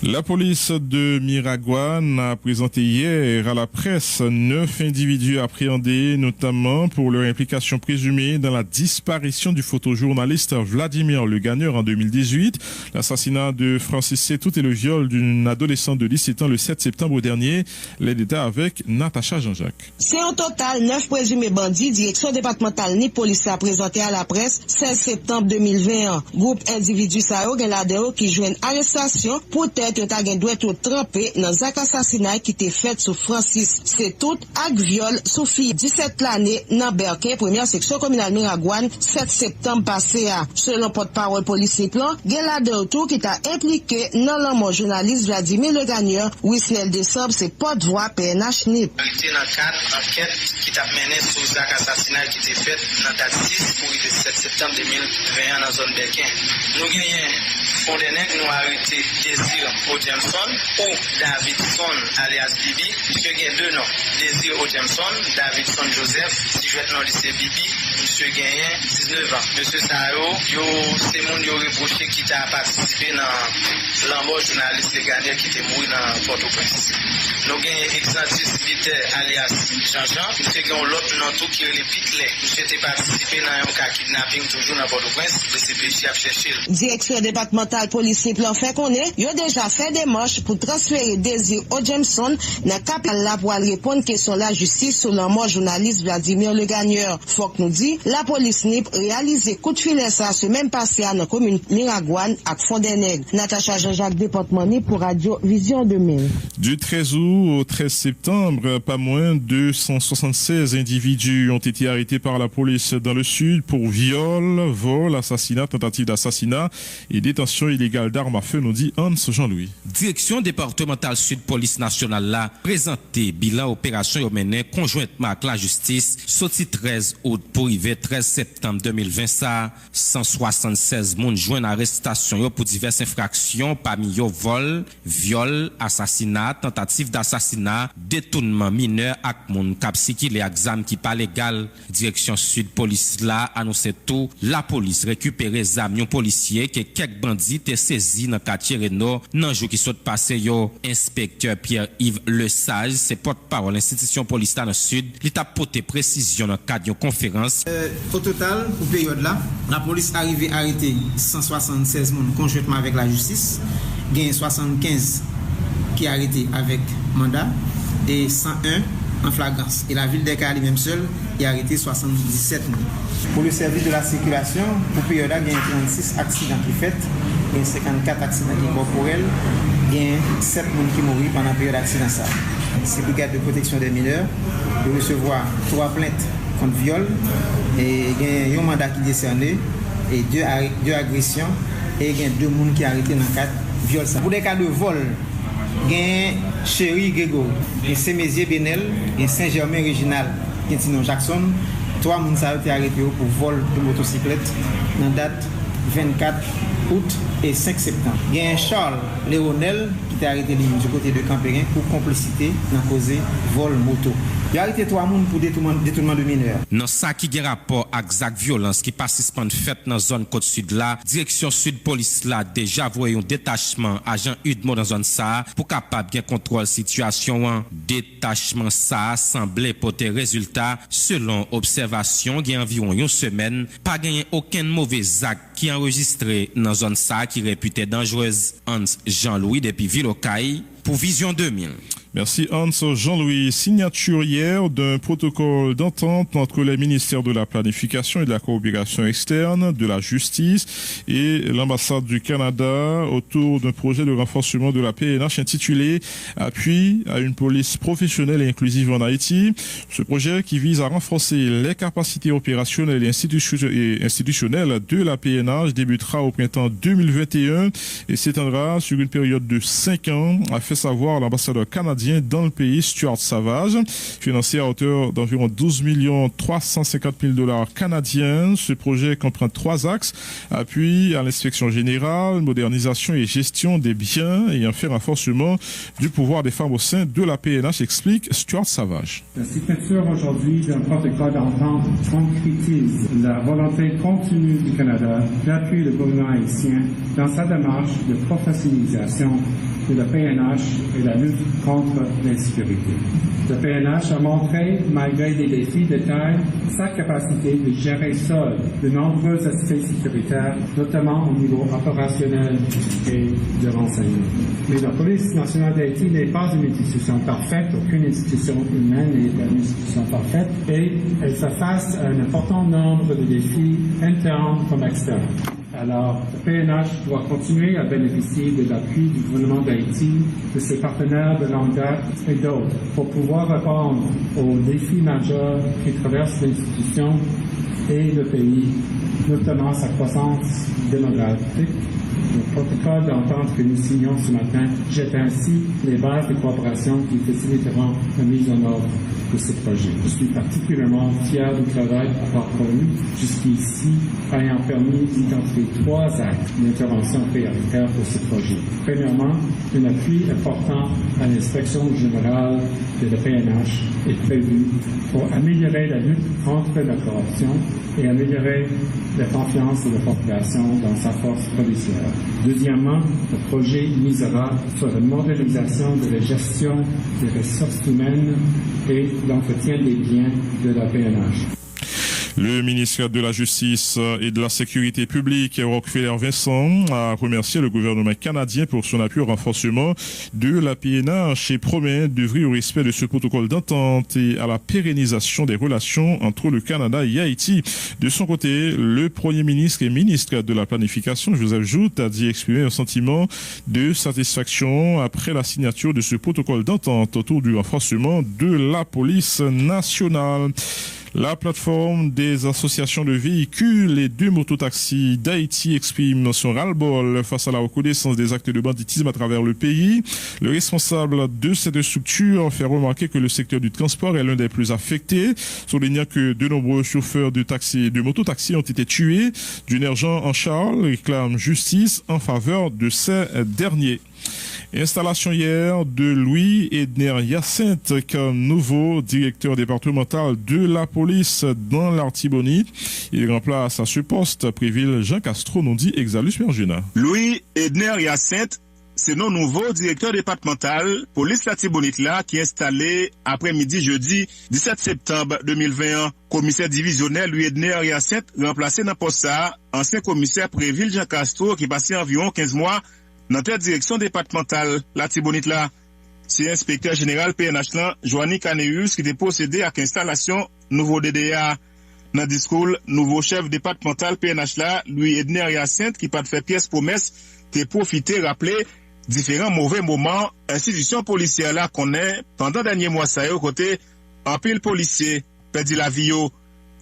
La police de Miragoâne a présenté hier à la presse 9 individus appréhendés, notamment pour leur implication présumée dans la disparition du photojournaliste Vladimir Le Gagneur en 2018, l'assassinat de Francis Setout et le viol d'une adolescente de 17 ans le 7 septembre dernier. Les détails avec Natacha Jean-Jacques. C'est en total 9 présumés bandits. Direction départementale ni police a présenté à la presse 16 septembre 2021. Groupe individu Sao Geladeo qui joignent arrestation pour tête ta gen doit être trempé dans un assassinat qui était fait sur Francis Setout ak viol sous fille 17 l'année dans Berquin, première section communale Miragoâne, 7 septembre passé. Selon porte-parole policier plan, Geladeo tout qui t'a impliqué dans la mort journaliste Vladimir Le Gagneur, Wissel décembre, c'est porte-voix PNH NIP. Dans le cadre enquête qui t'a mené sur un assassinat qui était fait dans date 6 pour le 7 septembre 2021 dans la zone Berquin. Nous gagnons pour des nègres, nous arrêté Désir Jameson ou Davidson alias Bibi. Monsieur gagne deux noms. Désir Jameson, Davidson Joseph, si je vais dans le lycée Bibi, monsieur gagne 19 ans. Monsieur Sao, c'est mon reproché qui t'a participé dans l'embauche journaliste Le Gagneur qui était mort dans Port-au-Prince. Nous gagnons Exantis Viter alias Jean-Jean, monsieur gagne l'autre nom tout qui est le Pitlet. Monsieur était participé dans un cas kidnapping toujours dans Port-au-Prince, le CPJ a cherché. Direction départementale policier plan fait qu'on est, il a déjà fait des marches pour transférer Désir Jameson dans le cap là pour répondre question la justice sur la mort journaliste Vladimir Le Gagneur. Faut que nous dit, la police NIP réalisé coup de filet ça ce même passé dans la commune Miragoâne à Fond-des-Nègres. Natacha Jean-Jacques département NIP pour Radio Vision 2000. Du 13 août au 13 septembre, pas moins de 276 individus ont été arrêtés par la police dans le sud pour viol, vol, assassinat, tentative d'assassinat et détention illégale d'armes à feu, nous dit Hans Jean-Louis. Direction départementale sud police nationale là présenté bilan opération mené conjointement avec la justice sorti 13 août pour arriver 13 septembre 2020 ça 176 moun joint arrestation pour diverses infractions parmi yo vol, viol, assassinat, tentative d'assassinat, détournement mineur ak moun k'ap sikile exam qui pas légal. Direction sud police là annonce tout la police récupéré zam policier que quelques bandits étaient saisis dans quartier Renault dans jour qui saute passé yo inspecteur Pierre-Yves Le Sage c'est porte-parole l'institution policière dans le sud il t'a porté précision dans cadre d'une conférence. Au total pour période là la police arrivé arrêter 176 monde conjointement avec la justice, gain 75 qui arrêté avec mandat et 101 en flagrance et la ville de Cali même seule y a arrêté 77 monde. Pour le service de la circulation pour période là il y a 36 accidents qui fait, il y a 54 accidents corporels, il y a 7 personnes qui mourent pendant la période d'accident ça. C'est brigade de protection des mineurs de recevoir 3 plaintes contre viol et il y a un mandat qui est décerné et 2 agressions et il y a 2 personnes qui sont arrêtés dans le cadre de viol. Pour des cas de vol, il y a Chéri Grégo, et Saint-Mézier Benel, et Saint-Germain Réginal, Quintino Jackson, 3 personnes ont été arrêtés pour vol de motocyclette dans la date 24 août et 5 septembre. Il y a un Charles Léonel qui est arrêté du côté de Campérin pour complicité dans causer vol moto. Il a arrêté 3 personnes pour détournement de mineurs. Dans ça qui a rapport avec acte violence qui participent fait dans la zone côte sud là, direction sud police là déjà voyé un détachement agent Udmo dans zone ça pour capable bien contrôle situation. Détachement ça semblait porter résultat selon observation il y a environ une semaine, pas gagné aucun mauvais acte qui enregistré dans zone ça qui réputé dangereuse. Hans Jean-Louis depuis Villocaille pour Vision 2000. Merci Hans Jean-Louis. Signature hier d'un protocole d'entente entre les ministères de la planification et de la coopération externe, de la justice et l'ambassade du Canada autour d'un projet de renforcement de la PNH intitulé Appui à une police professionnelle et inclusive en Haïti. Ce projet qui vise à renforcer les capacités opérationnelles et institutionnelles de la PNH débutera au printemps 2021 et s'étendra sur une période de 5 ans, a fait savoir l'ambassadeur canadien canadien dans le pays, Stuart Savage, financé à hauteur d'environ 12 350 000 $ canadiens. Ce projet comprend 3 axes: appui à l'inspection générale, modernisation et gestion des biens et un renforcement du pouvoir des femmes au sein de la PNH, explique Stuart Savage. La signature aujourd'hui d'un protocole d'entente concrétise la volonté continue du Canada d'appuyer le gouvernement haïtien dans sa démarche de professionnalisation de la PNH et la lutte contre l'insécurité. La PNH a montré, malgré des défis de taille, sa capacité de gérer seule de nombreux aspects sécuritaires, notamment au niveau opérationnel et de renseignement. Mais la police nationale d'Haïti n'est pas une institution parfaite, aucune institution humaine n'est une institution parfaite, et elle fait face à un important nombre de défis internes comme externes. Alors, le PNH doit continuer à bénéficier de l'appui du gouvernement d'Haïti, de ses partenaires de longue date et d'autres pour pouvoir répondre aux défis majeurs qui traversent l'institution et le pays, notamment sa croissance démographique. Le protocole d'entente que nous signons ce matin jette ainsi les bases de coopération qui faciliteront la mise en œuvre de ce projet. Je suis particulièrement fier du travail parcouru jusqu'ici, ayant permis d'identifier 3 actes d'intervention prioritaires pour ce projet. Premièrement, un appui important à l'inspection générale de la PNH est prévu pour améliorer la lutte contre la corruption et améliorer la confiance de la population dans sa force policière. Deuxièmement, le projet misera sur la modernisation de la gestion des ressources humaines et l'entretien des biens de la PNH. Le ministre de la Justice et de la Sécurité publique, Rockefeller Vincent, a remercié le gouvernement canadien pour son appui au renforcement de la PNH et promet d'œuvrer au respect de ce protocole d'entente et à la pérennisation des relations entre le Canada et Haïti. De son côté, le Premier ministre et ministre de la Planification, Joseph Joute, a dit exprimer un sentiment de satisfaction après la signature de ce protocole d'entente autour du renforcement de la police nationale. La plateforme des associations de véhicules et de mototaxis d'Haïti exprime son ras-le-bol face à la reconnaissance des actes de banditisme à travers le pays. Le responsable de cette structure fait remarquer que le secteur du transport est l'un des plus affectés, soulignant que de nombreux chauffeurs de mototaxis ont été tués. Junior Jean en Charles réclame justice en faveur de ces derniers. Installation hier de Louis Edner Hyacinthe comme nouveau directeur départemental de la police dans l'Artibonite. Il remplace à ce poste Préville Jean Castro, nous dit Exalus Mergena. Louis Edner Hyacinthe, c'est notre nouveau directeur départemental police l'Artibonite là qui est installé après-midi jeudi 17 septembre 2021. Commissaire divisionnaire Louis Edner Hyacinthe remplacé dans poste ça ancien commissaire Préville Jean Castro qui passait environ 15 mois dans la direction départementale la Tibonite là. C'est inspecteur général PNH là, Joanny Caneus, qui était procédé à l'installation nouveau DDA. Dans le discours, nouveau chef départemental PNH là, Louis Edner Hyacinthe, qui pas fait pièce promesse, t'est profité rappeler différents mauvais moments institution policière là qu'on est pendant dernier mois ça au côté en pile policier perdu la vie au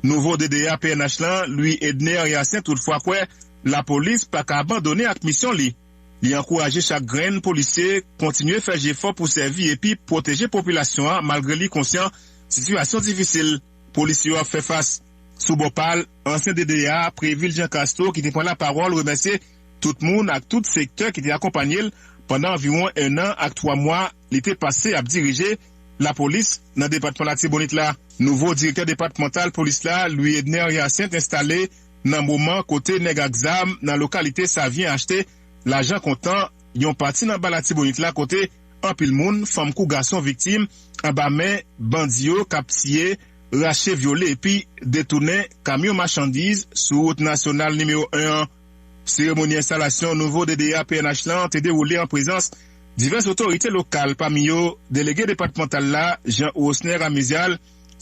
nouveau DDA PNH là, Louis Edner Hyacinthe toutefois quoi la police pas qu'à abandonner la mission li. Il a encouragé chaque grain policier continuer à faire effort pour servir et puis protéger la population malgré les conscients situation difficile. Policiers a fait face. Sous Bopal, ancien DDA, Préville Jean Castro qui te prend la parole, remercier tout le monde à tout secteur qui était accompagné pendant environ 1 an à 3 mois. Il était passé à diriger la police dans le département de la Tibonite là. Nouveau directeur départemental police là, Louis Edner Hyacinthe installé dans le moment côté Negaxam dans la localité ça vient acheter l'agent content, yon parti dans la Tibonite là côté en pile moun, femme kou garçon victime, en bas mais bandio, captier, raché violé et puis détourné camion marchandises sur route nationale numéro 1. Cérémonie installation nouveau DDA PNH là ont été déroulée en présence diverses autorités locales, parmi eux délégué départemental là, Jean Osner Amizial,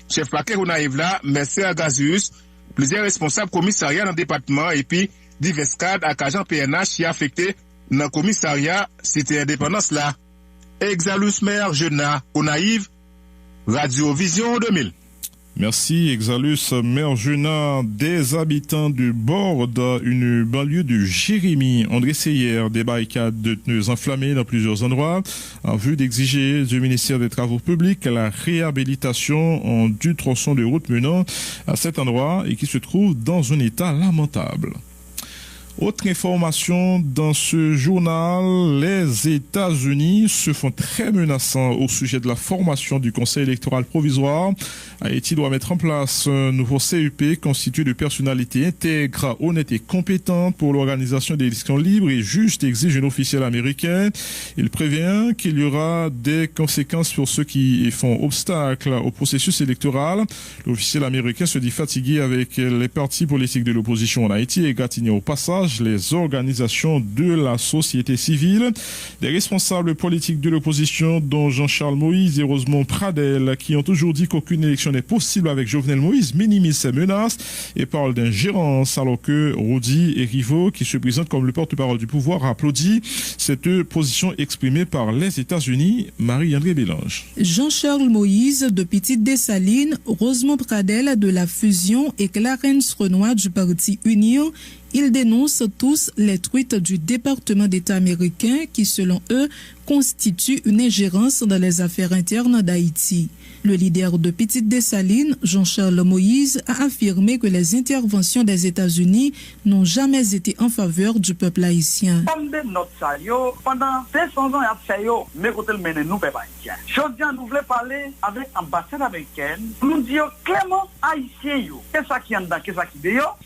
chef paquet Rounaïve là, Mercer Gazius, plusieurs responsables commissariat dans le département et puis divers cadres à agents PNH qui affecté dans le commissariat Cité Indépendance là. Exalus Mergena, Rounaïve, Radio Vision 2000. Merci Exalus Merjena. Des habitants du bord d'une banlieue de Jérémy ont dressé hier des barricades de pneus enflammés dans plusieurs endroits en vue d'exiger du ministère des Travaux publics la réhabilitation du tronçon de route menant à cet endroit et qui se trouve dans un état lamentable. Autre information dans ce journal, les États-Unis se font très menaçants au sujet de la formation du Conseil électoral provisoire. Haïti doit mettre en place un nouveau CEP constitué de personnalités intègres, honnêtes et compétentes pour l'organisation d'élections libres et justes, exige un officiel américain. Il prévient qu'il y aura des conséquences pour ceux qui font obstacle au processus électoral. L'officiel américain se dit fatigué avec les partis politiques de l'opposition en Haïti et égratigné au passage les organisations de la société civile. Des responsables politiques de l'opposition, dont Jean-Charles Moïse et Rosemont Pradel, qui ont toujours dit qu'aucune élection n'est possible avec Jovenel Moïse, minimisent ces menaces et parlent d'ingérence, alors que Rodi et Riveau, qui se présentent comme le porte-parole du pouvoir, applaudit cette position exprimée par les États-Unis. Marie-André Bélange. Jean-Charles Moïse de Petite-Dessalines, Rosemont Pradel de la Fusion et Clarence Renoir du Parti Union. Ils dénoncent tous les tweets du département d'État américain qui, selon eux, constituent une ingérence dans les affaires internes d'Haïti. Le leader de Petite-Dessalines, Jean-Charles Moïse, a affirmé que les interventions des États-Unis n'ont jamais été en faveur du peuple haïtien. Comme de notre salaire, pendant 200 ans, mais quand elle mène nous, peuple haïtien. Aujourd'hui, nous voulons parler avec l'ambassade américaine, nous dire clairement haïtien, qu'est-ce qui est en dedans, qu'est-ce qui est dehors.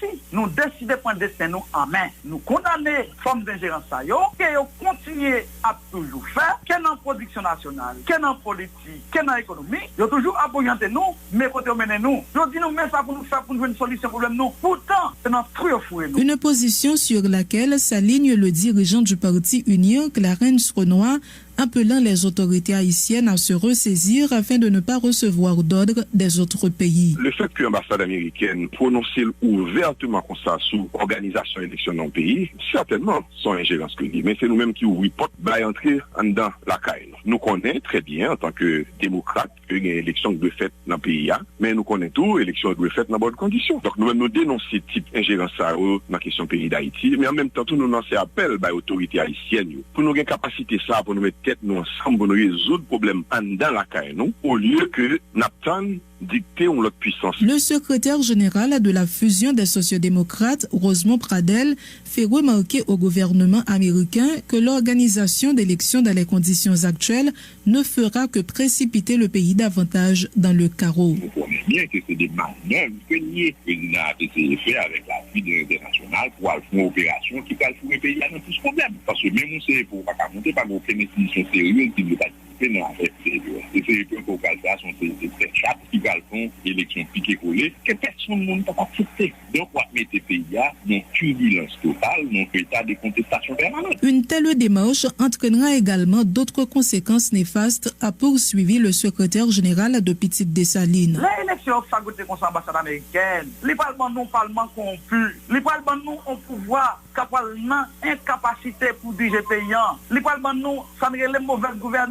Si nous décidons de prendre destin nous en main, nous condamner forme d'ingérence que nous continuons à toujours faire, qu'est dans la production nationale, qu'est dans la politique, qu'est dans l'économie, nous toujours appoyant nous, mais quand nous menons nous, nous disons mais ça pour nous faire pour nous une solution problème nous. Pourtant, c'est notre fouet nous. Une position sur laquelle s'aligne le dirigeant du Parti Union, Clarence Renoir, appelant les autorités haïtiennes à se ressaisir afin de ne pas recevoir d'ordre des autres pays. Le fait que l'ambassade américaine prononce ouvertement comme ça sous organisation élection dans le pays, certainement son ingérence que dit, mais c'est nous-mêmes qui ouvrons porte pour entrer dans la caille. Nous connaissons très bien en tant que démocrates que une élection de fait dans le pays, mais nous connaissons tout, élection de fait dans bonnes conditions. Donc nous-mêmes nous dénonçons ce type d'ingérence dans la question du pays d'Haïti, mais en même temps nous lançons appel aux autorités haïtiennes pour nous avoir capacité ça, pour nous mettre nous ensemble pour nous résoudre le problème dans la caille, au lieu que n'attendre dicter notre puissance. Le secrétaire général de la fusion des sociodémocrates, Rosemont Pradel, fait remarquer au gouvernement américain que l'organisation d'élections dans les conditions actuelles ne fera que précipiter le pays davantage dans le carreau. Vous connaissez bien que c'est des manœuvres que le président a essayé de faire avec l'appui de l'international pour faire une opération qui va faire le pays dans tout ce problème. Parce que même si pour pas monter par aucune institution sérieuse qui ne veut pas participer dans l'affaire sérieuse. Et c'est un peu pour ça, sont très chattes qui va faire élection piquée-collée, que personne ne peut pas accepter. Donc, on va mettre le pays dans une turbulence totale, dans un état de contestation permanente. Une telle démarche entraînera également d'autres conséquences néfastes, a poursuivi le secrétaire général de Petite-Dessalines. L'élection, ça goûte comme l'ambassade américaine. Les parlements corrompus. Les parlements ont pouvoir, capablement incapacité pour diriger payant. Les parlements, ça ne relève mauvaise gouvernance.